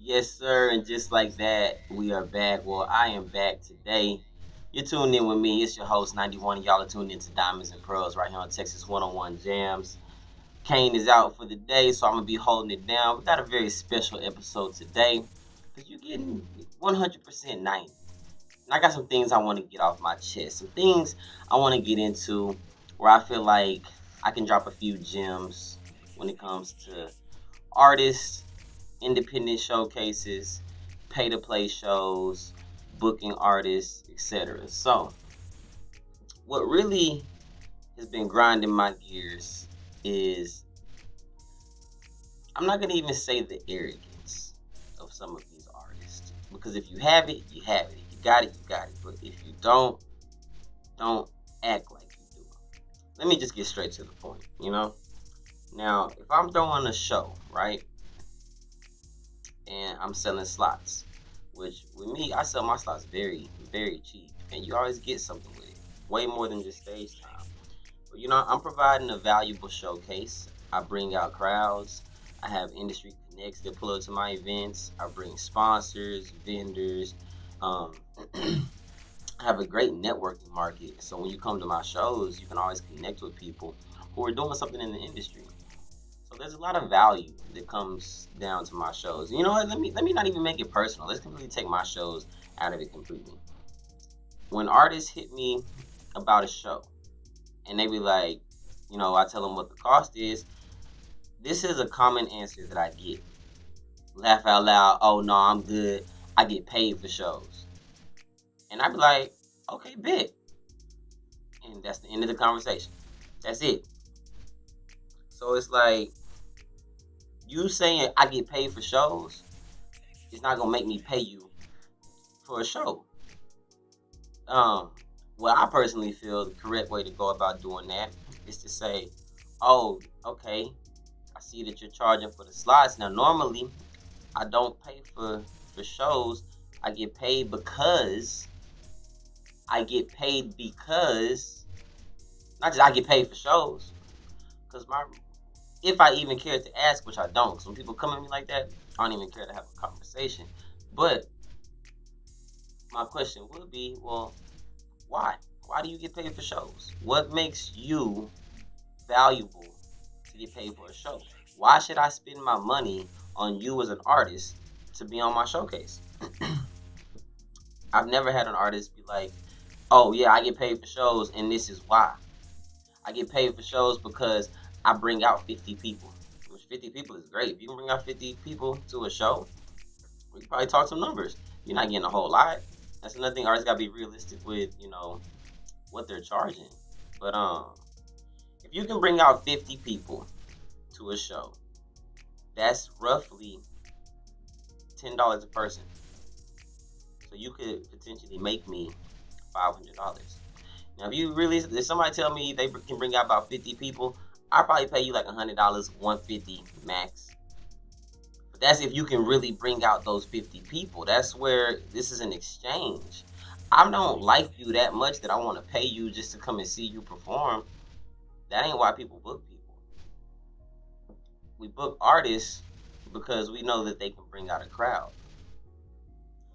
Yes, sir. And just like that, we are back. Well, I am back today. You're tuned in with me. It's your host, 91. Y'all are tuned into Diamonds and Pearls right here on Texas 101 Jams. Kane is out for the day, so I'm going to be holding it down. We got a very special episode today because you're getting 100% 90. And I got some things I want to get off my chest. Some things I want to get into where I feel like I can drop a few gems when it comes to artists, independent showcases, pay to play shows, booking artists, etc. So, what really has been grinding my gears is I'm not going to even say the arrogance of some of these artists. Because if you have it, you have it. If you got it, you got it. But if you don't act like you do. Let me just get straight to the point. Now, if I'm throwing a show, right, and I'm selling slots, which with me, I sell my slots very, very cheap, and you always get something with it, way more than just stage time. But I'm providing a valuable showcase. I bring out crowds. I have industry connects that pull up to my events. I bring sponsors, vendors. Um, I have a great networking market. So when you come to my shows, you can always connect with people who are doing something in the industry. So there's a lot of value that comes down to my shows. You know what? Let me not even make it personal. Let's completely take my shows out of it completely. When artists hit me about a show and they be like, I tell them what the cost is. This is a common answer that I get. Laugh out loud. Oh no, I'm good. I get paid for shows. And I be like, okay, bet. And that's the end of the conversation. That's it. So it's like you saying I get paid for shows is not gonna make me pay you for a show. Um, well, I personally feel the correct way to go about doing that is to say, "Oh, okay, I see that you're charging for the slots. Now, normally, I don't pay for shows. I get paid because not just I get paid for shows. Because my if I even care to ask, which I don't. Some people come at me like that. I don't even care to have a conversation. But my question would be, well, why? Why do you get paid for shows? What makes you valuable to get paid for a show? Why should I spend my money on you as an artist to be on my showcase? I've never had an artist be like, oh, yeah, I get paid for shows, and this is why. I get paid for shows because I bring out 50 people, which 50 people is great. If you can bring out 50 people to a show, we can probably talk some numbers. You're not getting a whole lot. That's another thing. Artists gotta be realistic with, what they're charging. But if you can bring out 50 people to a show, that's roughly $10 a person. So you could potentially make me $500. Now, if somebody tell me they can bring out about 50 people, I'll probably pay you like $100, 150 max. But that's if you can really bring out those 50 people. That's where this is an exchange. I don't like you that much that I want to pay you just to come and see you perform. That ain't why people book people. We book artists because we know that they can bring out a crowd.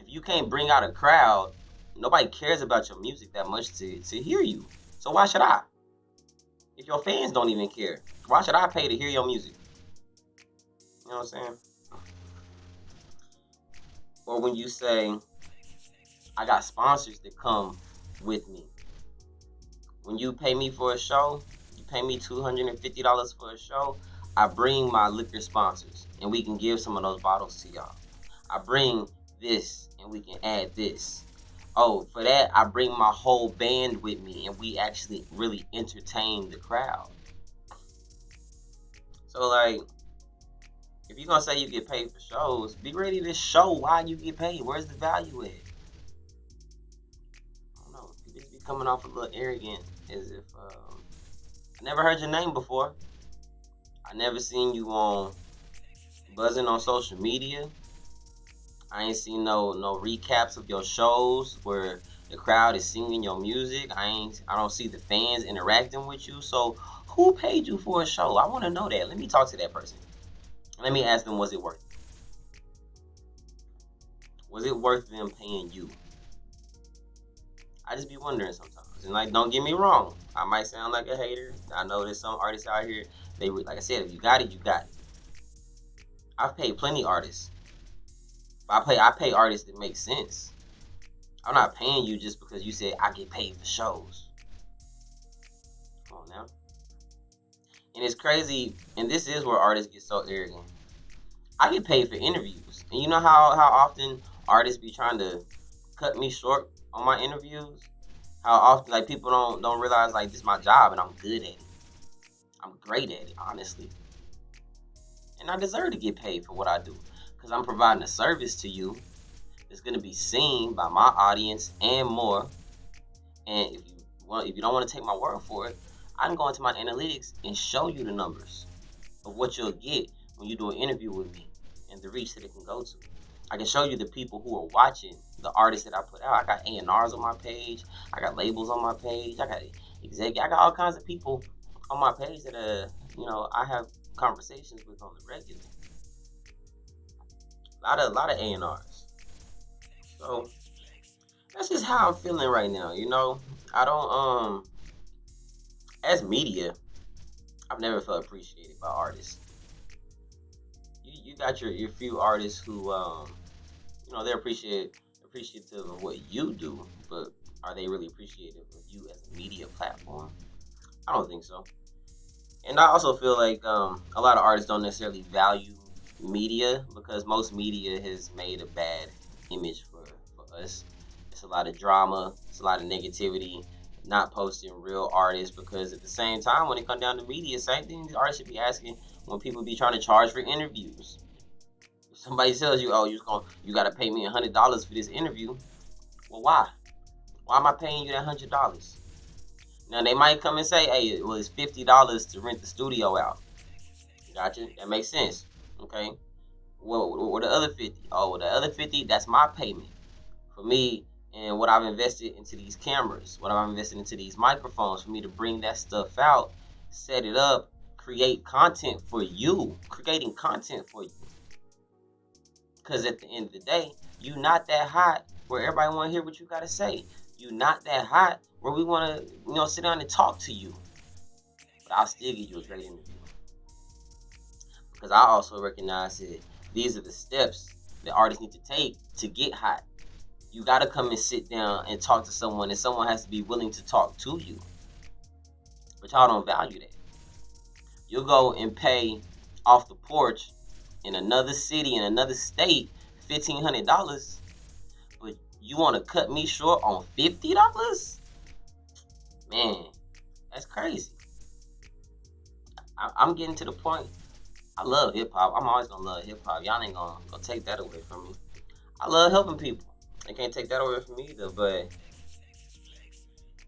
If you can't bring out a crowd, nobody cares about your music that much to hear you. So why should I? If your fans don't even care, why should I pay to hear your music? You know what I'm saying? Or when you say, I got sponsors that come with me. When you pay me for a show, you pay me $250 for a show, I bring my liquor sponsors and we can give some of those bottles to y'all. I bring this and we can add this. Oh, for that, I bring my whole band with me and we actually really entertain the crowd. So, like, if you're going to say you get paid for shows, be ready to show why you get paid. Where's the value at? I don't know. You just be coming off a little arrogant as if, I never heard your name before. I never seen you on buzzing on social media. I ain't seen no recaps of your shows where the crowd is singing your music. I don't see the fans interacting with you. So who paid you for a show? I want to know that. Let me talk to that person. Let me ask them, was it worth it? Was it worth them paying you? I just be wondering sometimes. And like, don't get me wrong, I might sound like a hater. I know there's some artists out here. They like I said, if you got it, you got it. I've paid plenty artists. I pay artists that make sense. I'm not paying you just because you said I get paid for shows. Come on now. And it's crazy, and this is where artists get so arrogant. I get paid for interviews. And you know how often artists be trying to cut me short on my interviews? How often like people don't realize like this is my job and I'm good at it. I'm great at it, honestly. And I deserve to get paid for what I do. Because I'm providing a service to you that's gonna be seen by my audience and more. And if you don't want to take my word for it, I can go into my analytics and show you the numbers of what you'll get when you do an interview with me and the reach that it can go to. I can show you the people who are watching the artists that I put out. I got A&Rs on my page. I got labels on my page. I got I got all kinds of people on my page that I have conversations with on the regular. A lot of A&Rs. So that's just how I'm feeling right now. I don't as media, I've never felt appreciated by artists. You got your few artists who they're appreciative of what you do, but are they really appreciative of you as a media platform? I don't think so. And I also feel like a lot of artists don't necessarily value media because most media has made a bad image for us. It's a lot of drama, it's a lot of negativity, not posting real artists because at the same time when it comes down to media, same thing these artists should be asking when people be trying to charge for interviews. If somebody tells you, oh, you gotta pay me $100 for this interview, well why? Why am I paying you that $100? Now they might come and say, hey, well it's $50 to rent the studio out. Gotcha. That makes sense. Okay. Well, what the other 50? Oh, well, the other 50, that's my payment for me and what I've invested into these cameras, what I've invested into these microphones for me to bring that stuff out, set it up, create content for you, creating content for you. Because at the end of the day, you not that hot where everybody want to hear what you got to say. You not that hot where we want to, sit down and talk to you. But I'll still give you a great interview. Because I also recognize that these are the steps that artists need to take to get hot. You got to come and sit down and talk to someone, and someone has to be willing to talk to you. But y'all don't value that. You'll go and pay off the porch in another city, in another state, $1,500, but you want to cut me short on $50? Man, that's crazy. I'm getting to the point. I love hip hop. I'm always gonna love hip hop. Y'all ain't gonna take that away from me. I love helping people. They can't take that away from me either. But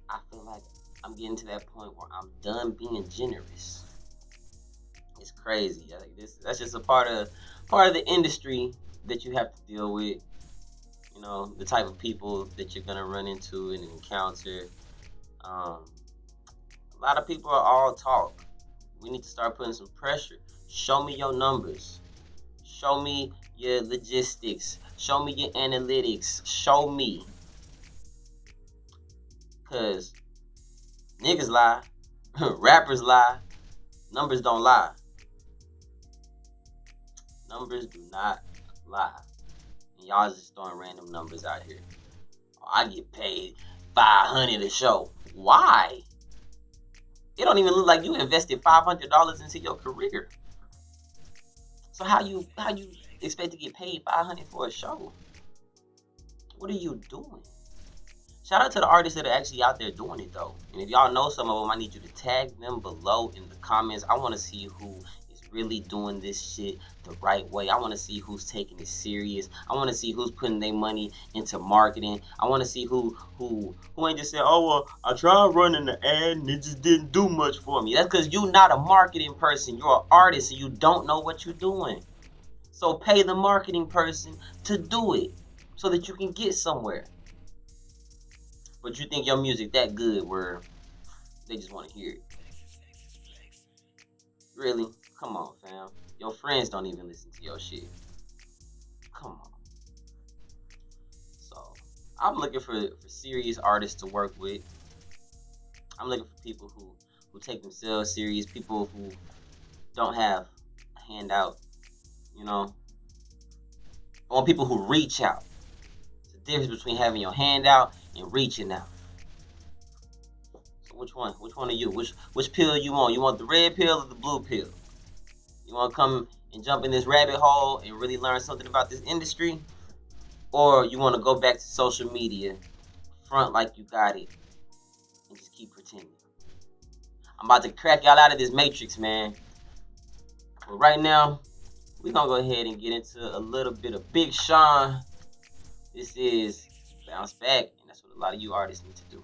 I feel like I'm getting to that point where I'm done being generous. It's crazy. That's just a part of the industry that you have to deal with. The type of people that you're gonna run into and encounter. A lot of people are all talk. We need to start putting some pressure. Show me your numbers. Show me your logistics. Show me your analytics. Show me. Because niggas lie. Rappers lie. Numbers don't lie. Numbers do not lie. And y'all just throwing random numbers out here. I get paid $500 a show. Why? It don't even look like you invested $500 into your career. So how you expect to get paid $500 for a show? What are you doing? Shout out to the artists that are actually out there doing it though. And if y'all know some of them, I need you to tag them below in the comments. I want to see who is really doing this shit the right way. I want to see who's taking it serious. I want to see who's putting their money into marketing. I want to see who ain't just saying, oh well, I tried running the ad and it just didn't do much for me. That's because you're not a marketing person. You're an artist and you don't know what you're doing. So pay the marketing person to do it so that you can get somewhere. But you think your music that good where they just want to hear it. Really? Come on, fam. Your friends don't even listen to your shit. Come on. I'm looking for serious artists to work with. I'm looking for people who take themselves serious, people who don't have a handout, you know. I want people who reach out. There's a difference between having your hand out and reaching out. So which one? Which one are you? Which pill you want? You want the red pill or the blue pill? You want to come and jump in this rabbit hole and really learn something about this industry? Or you want to go back to social media, front like you got it, and just keep pretending? I'm about to crack y'all out of this matrix, man. But right now, we're going to go ahead and get into a little bit of Big Sean. This is Bounce Back, and that's what a lot of you artists need to do.